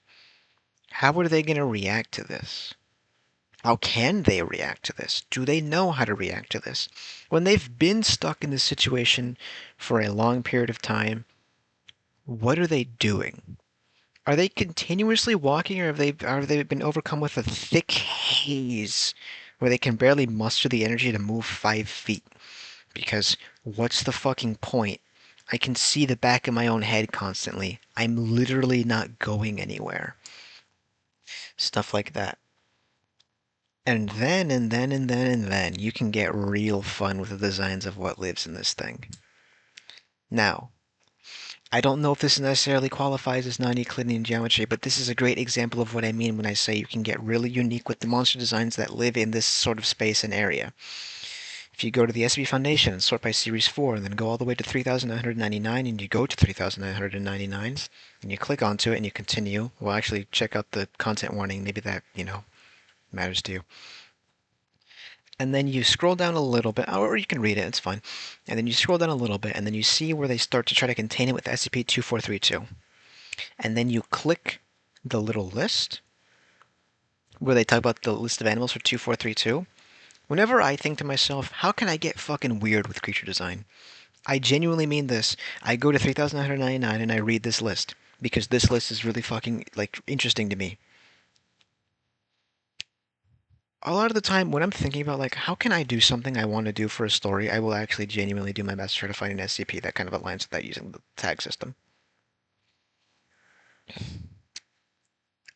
How are they going to react to this? How can they react to this? Do they know how to react to this? When they've been stuck in this situation for a long period of time, what are they doing? Are they continuously walking, or have they been overcome with a thick haze where they can barely muster the energy to move 5 feet? Because what's the fucking point? I can see the back of my own head constantly. I'm literally not going anywhere. Stuff like that. And then, you can get real fun with the designs of what lives in this thing. Now, I don't know if this necessarily qualifies as non-Euclidean geometry, but this is a great example of what I mean when I say you can get really unique with the monster designs that live in this sort of space and area. If you go to the SB Foundation and sort by Series 4, and then go all the way to 3,999, and you go to 3,999, and you click onto it and you continue, well, actually, check out the content warning. Maybe that, matters to you. And then you scroll down a little bit, or you can read it, it's fine. And then you scroll down a little bit, and then you see where they start to try to contain it with SCP-2432. And then you click the little list, where they talk about the list of animals for 2432. Whenever I think to myself, how can I get fucking weird with creature design? I genuinely mean this. I go to 3,999 and I read this list, because this list is really fucking, interesting to me. A lot of the time when I'm thinking about, how can I do something I want to do for a story, I will actually genuinely do my best to try to find an SCP that kind of aligns with that using the tag system.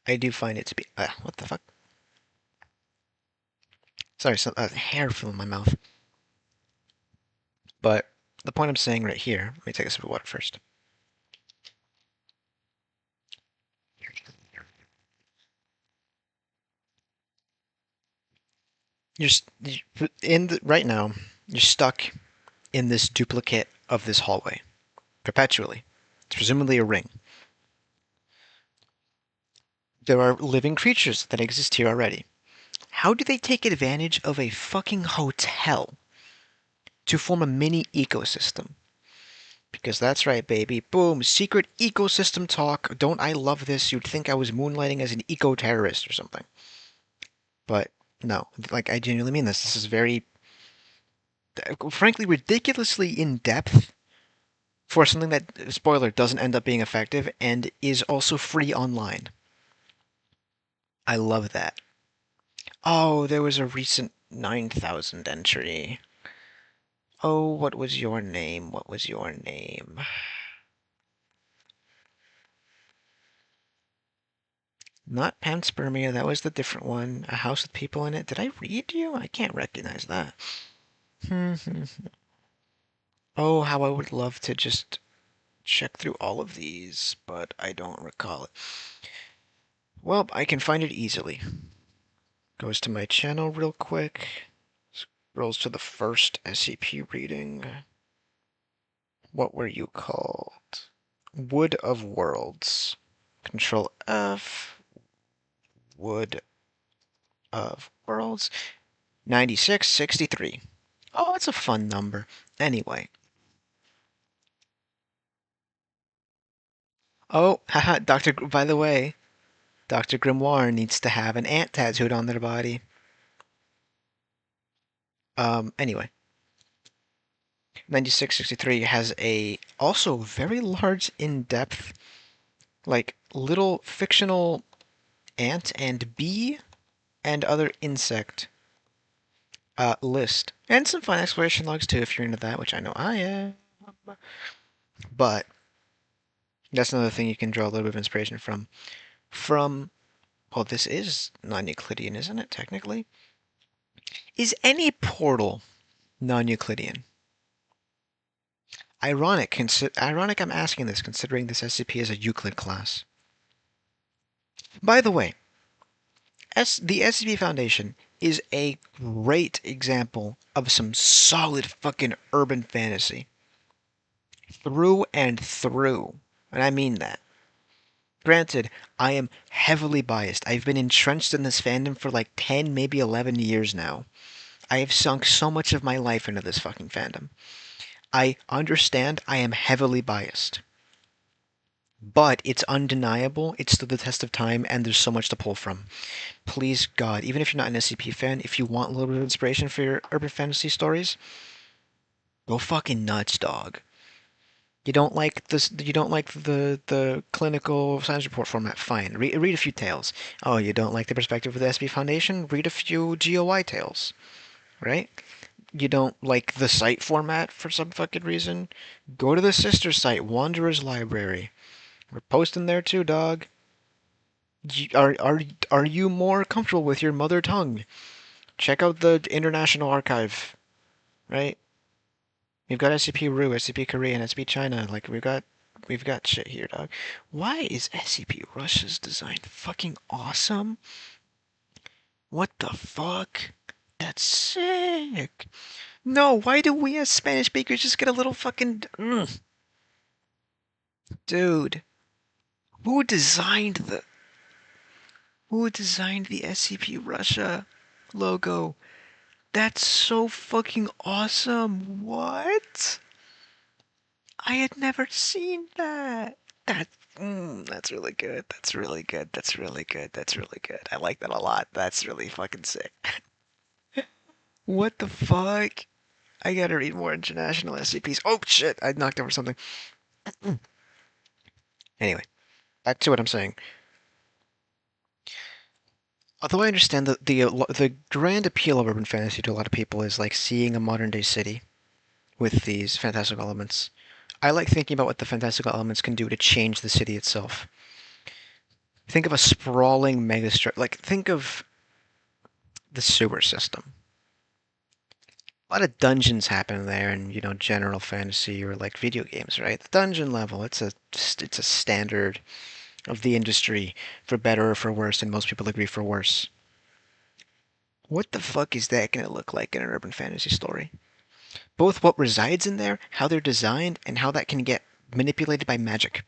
I do find it to be... what the fuck? Sorry, hair flew in my mouth. But the point I'm saying right here... Let me take a sip of water first. Right now, you're stuck in this duplicate of this hallway. Perpetually. It's presumably a ring. There are living creatures that exist here already. How do they take advantage of a fucking hotel to form a mini ecosystem? Because that's right, baby. Boom, secret ecosystem talk. Don't I love this? You'd think I was moonlighting as an eco-terrorist or something. But no, I genuinely mean this. This is very frankly, ridiculously in depth for something that, spoiler, doesn't end up being effective and is also free online. I love that. Oh, there was a recent 9,000 entry. Oh, what was your name? What was your name? Not panspermia, that was the different one. A house with people in it. Did I read you? I can't recognize that. Oh, how I would love to just check through all of these, but I don't recall it. Well, I can find it easily. Goes to my channel real quick. Scrolls to the first SCP reading. What were you called? Wood of Worlds. Control F. Wood of Worlds. 9663. Oh, it's a fun number. Anyway. Oh, haha, by the way, Dr. Grimoire needs to have an ant tattooed on their body. Anyway. 9663 has a also very large in-depth like little fictional ant and bee and other insect list. And some fun exploration logs too if you're into that, which I know I am. But that's another thing you can draw a little bit of inspiration from. Well, this is non-Euclidean, isn't it, technically? Is any portal non-Euclidean? Ironic I'm asking this, considering this SCP is a Euclid class. By the way, the SCP Foundation is a great example of some solid fucking urban fantasy. Through and through. And I mean that. Granted, I am heavily biased. I've been entrenched in this fandom for like 10, maybe 11 years now. I have sunk so much of my life into this fucking fandom. I understand I am heavily biased. But it's undeniable, it stood the test of time, and there's so much to pull from. Please, God, even if you're not an SCP fan, if you want a little bit of inspiration for your urban fantasy stories, go fucking nuts, dog. You don't like this? You don't like the clinical science report format? Fine, read a few tales. Oh, you don't like the perspective of the SB Foundation? Read a few GOI tales, right? You don't like the site format for some fucking reason? Go to the sister site, Wanderer's Library. We're posting there too, dog. Are you more comfortable with your mother tongue? Check out the International Archive, right? We've got SCP-RU, SCP-Korean, SCP-China. Like we've got shit here, dog. Why is SCP-Russia's design fucking awesome? What the fuck? That's sick. No, why do we as Spanish speakers just get a little fucking dude? Who designed the Who designed the SCP Russia logo? That's so fucking awesome. What? I had never seen that. That's really good. That's really good. That's really good. That's really good. I like that a lot. That's really fucking sick. What the fuck? I gotta read more international SCPs. Oh shit! I knocked over something. Anyway, back to what I'm saying. Although I understand that the grand appeal of urban fantasy to a lot of people is like seeing a modern day city with these fantastical elements. I like thinking about what the fantastical elements can do to change the city itself. Think of a sprawling megastructure. Like, think of the sewer system. A lot of dungeons happen there in, general fantasy or like video games, right? The dungeon level, it's a standard of the industry, for better or for worse, and most people agree for worse. What the fuck is that going to look like in an urban fantasy story? Both what resides in there, how they're designed, and how that can get manipulated by magic.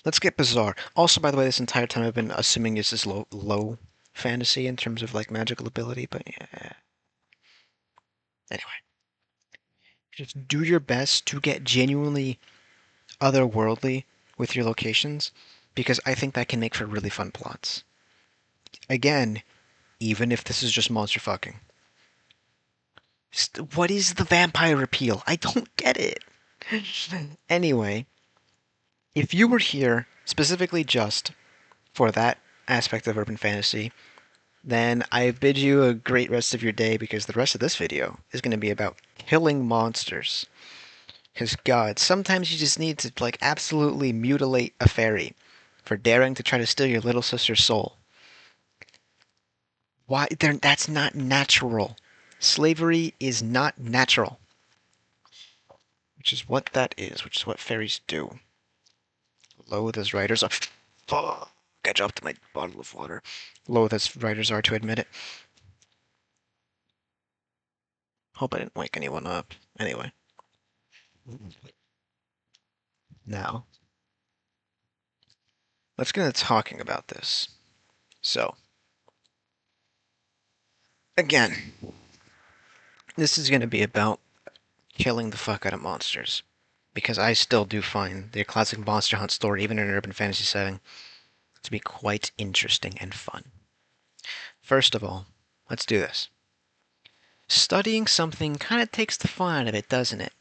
Let's get bizarre. Also, by the way, this entire time I've been assuming this is low fantasy in terms of like magical ability, but yeah. Anyway, just do your best to get genuinely otherworldly with your locations, because I think that can make for really fun plots. Again, even if this is just monster fucking. What is the vampire appeal? I don't get it. Anyway, if you were here specifically just for that aspect of urban fantasy, then I bid you a great rest of your day because the rest of this video is going to be about killing monsters. Because God, sometimes you just need to like absolutely mutilate a fairy for daring to try to steal your little sister's soul. Why? That's not natural. Slavery is not natural. Which is what that is, which is what fairies do. Loathe as writers are. Fuck! I dropped my bottle of water. Loathe as writers are to admit it. Hope I didn't wake anyone up. Anyway. Now, let's get into talking about this. So, again, this is going to be about killing the fuck out of monsters. Because I still do find the classic monster hunt story, even in an urban fantasy setting, to be quite interesting and fun. First of all, let's do this. Studying something kind of takes the fun out of it, doesn't it?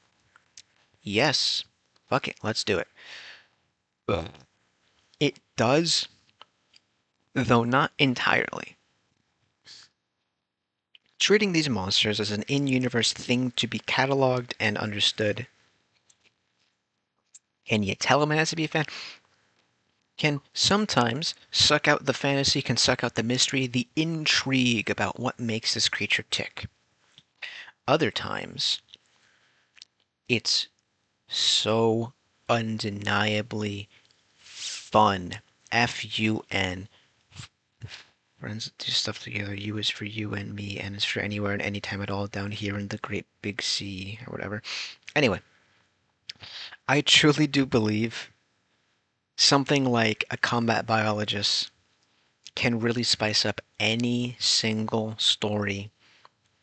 Yes. Fuck it, let's do it. It does, though not entirely. Treating these monsters as an in-universe thing to be cataloged and understood, and yet tell them it has to be a fan, can sometimes suck out the fantasy, can suck out the mystery, the intrigue about what makes this creature tick. Other times, it's so undeniably fun. F-U-N. Friends do stuff together. U is for you and me, and is for anywhere and anytime at all down here in the great big sea, or whatever. Anyway, I truly do believe something like a combat biologist can really spice up any single story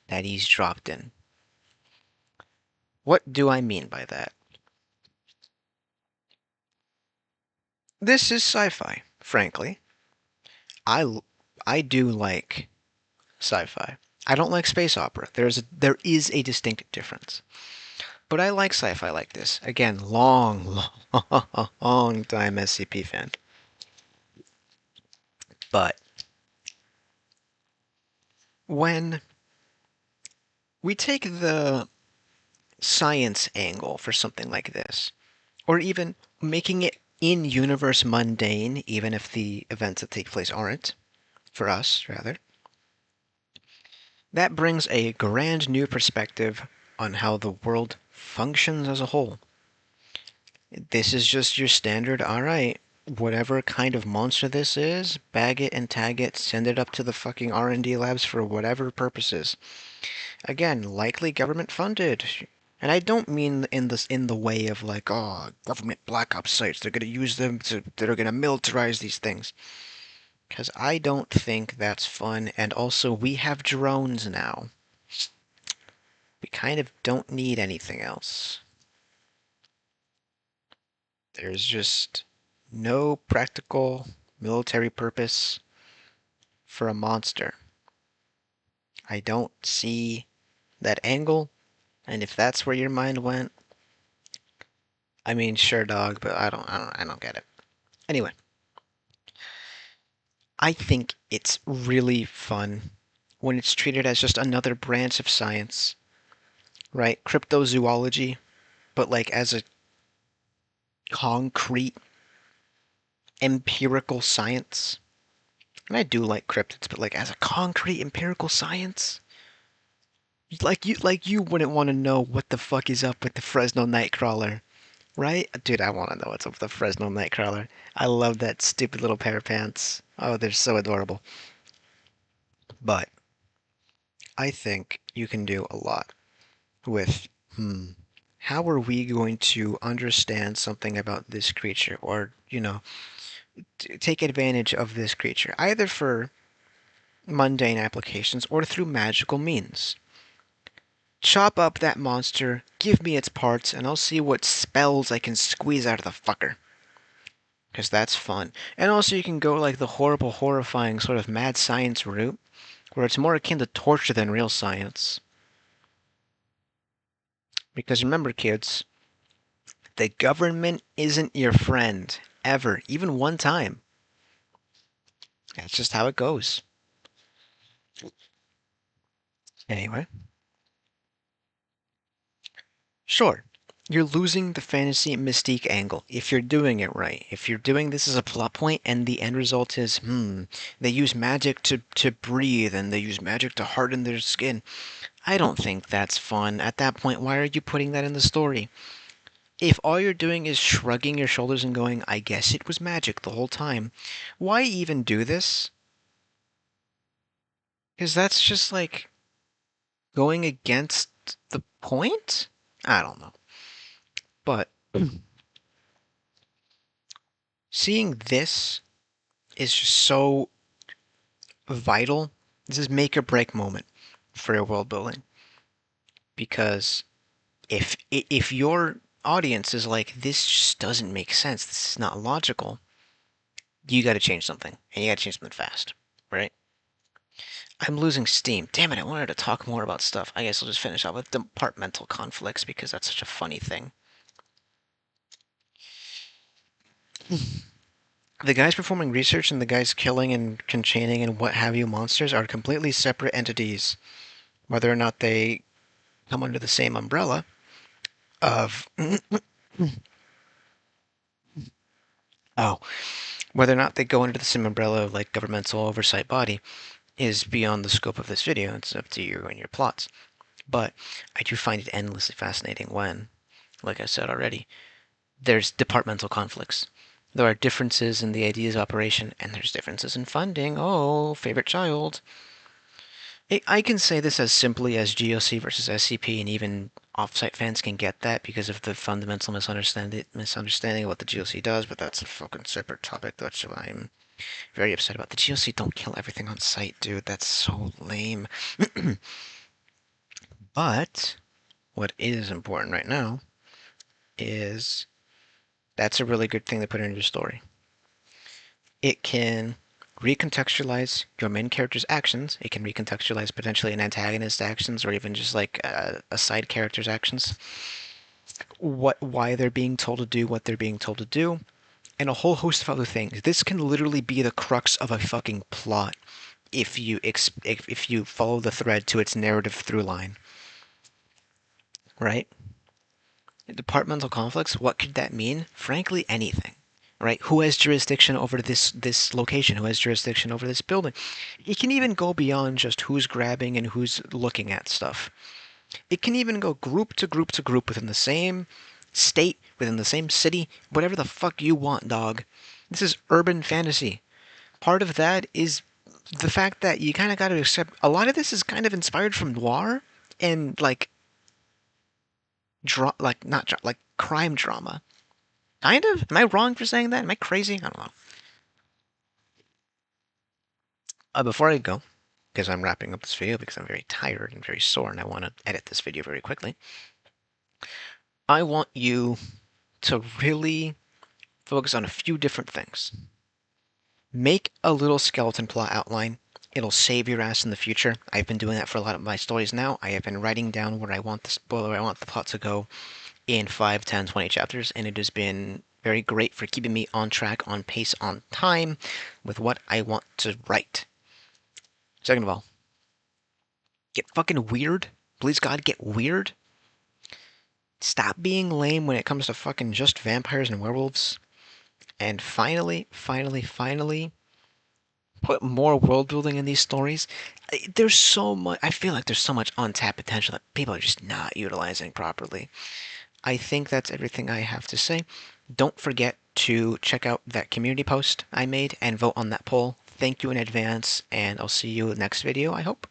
that he's dropped in. What do I mean by that? This is sci-fi, frankly. I do like sci-fi. I don't like space opera. There is a distinct difference. But I like sci-fi like this. Again, long time SCP fan. But when we take the science angle for something like this, or even making it in-universe mundane, even if the events that take place aren't, for us, rather, that brings a grand new perspective on how the world functions as a whole. This is just your standard, alright, whatever kind of monster this is, bag it and tag it, send it up to the fucking R&D labs for whatever purposes. Again, likely government funded. And I don't mean in the way of like, oh, government black ops sites, they're gonna use them they're gonna militarize these things. Because I don't think that's fun, and also we have drones now. We kind of don't need anything else. There's just no practical military purpose for a monster. I don't see that angle, and if that's where your mind went, I mean, sure, dog, but I don't get it. Anyway, I think it's really fun when it's treated as just another branch of science, right? Cryptozoology, but like as a concrete empirical science. And I do like cryptids, but like as a concrete empirical science, like you wouldn't want to know what the fuck is up with the Fresno Nightcrawler, right? Dude, I want to know what's up with the Fresno Nightcrawler. I love that stupid little pair of pants. Oh, they're so adorable. But I think you can do a lot with, how are we going to understand something about this creature, or, take advantage of this creature, either for mundane applications or through magical means. Chop up that monster, give me its parts, and I'll see what spells I can squeeze out of the fucker. Because that's fun. And also you can go like the horrible, horrifying sort of mad science route, where it's more akin to torture than real science. Because remember, kids, the government isn't your friend, ever, even one time. That's just how it goes. Anyway, sure, you're losing the fantasy mystique angle if you're doing it right. If you're doing this as a plot point and the end result is, they use magic to breathe and they use magic to harden their skin. I don't think that's fun. At that point, why are you putting that in the story? If all you're doing is shrugging your shoulders and going, I guess it was magic the whole time, why even do this? Because that's just like going against the point? I don't know. But seeing this is just so vital. This is make or break moment for your world building. Because if your audience is like, this just doesn't make sense, this is not logical, you got to change something, and you got to change something fast, right? I'm losing steam. Damn it, I wanted to talk more about stuff. I guess I'll just finish up with departmental conflicts because that's such a funny thing. The guys performing research and the guys killing and conchaining and what have you monsters are completely separate entities. Whether or not they come under the same umbrella of oh, whether or not they go under the same umbrella of like governmental oversight body is beyond the scope of this video. It's up to you and your plots. But I do find it endlessly fascinating when, like I said already, there's departmental conflicts. There are differences in the ideas of operation, and there's differences in funding. Oh, favorite child. I can say this as simply as GOC versus SCP, and even offsite fans can get that because of the fundamental misunderstanding of what the GOC does, but that's a fucking separate topic. That's what I'm very upset about. The GOC don't kill everything on site, dude. That's so lame. But what is important right now is that's a really good thing to put in your story. It can recontextualize your main character's actions. It can recontextualize potentially an antagonist's actions, or even just like a side character's actions. Why they're being told to do what they're being told to do, and a whole host of other things. This can literally be the crux of a fucking plot if you follow the thread to its narrative through line, right? Departmental conflicts. What could that mean? Frankly, anything. Right? Who has jurisdiction over this location? Who has jurisdiction over this building? It can even go beyond just who's grabbing and who's looking at stuff. It can even go group to group to group within the same state, within the same city, whatever the fuck you want, dog. This is urban fantasy. Part of that is the fact that you kind of got to accept a lot of this is kind of inspired from noir and like like crime drama. Kind of? Am I wrong for saying that? Am I crazy? I don't know. Before I go, because I'm wrapping up this video because I'm very tired and very sore and I want to edit this video very quickly, I want you to really focus on a few different things. Make a little skeleton plot outline. It'll save your ass in the future. I've been doing that for a lot of my stories now. I have been writing down where I want the plot to go in 5, 10, 20 chapters, and it has been very great for keeping me on track, on pace, on time with what I want to write. Second of all, get fucking weird. Please God, get weird. Stop being lame when it comes to fucking just vampires and werewolves. And finally, put more world building in these stories. There's so much, I feel like there's so much untapped potential that people are just not utilizing properly. I think that's everything I have to say. Don't forget to check out that community post I made and vote on that poll. Thank you in advance, and I'll see you next video, I hope.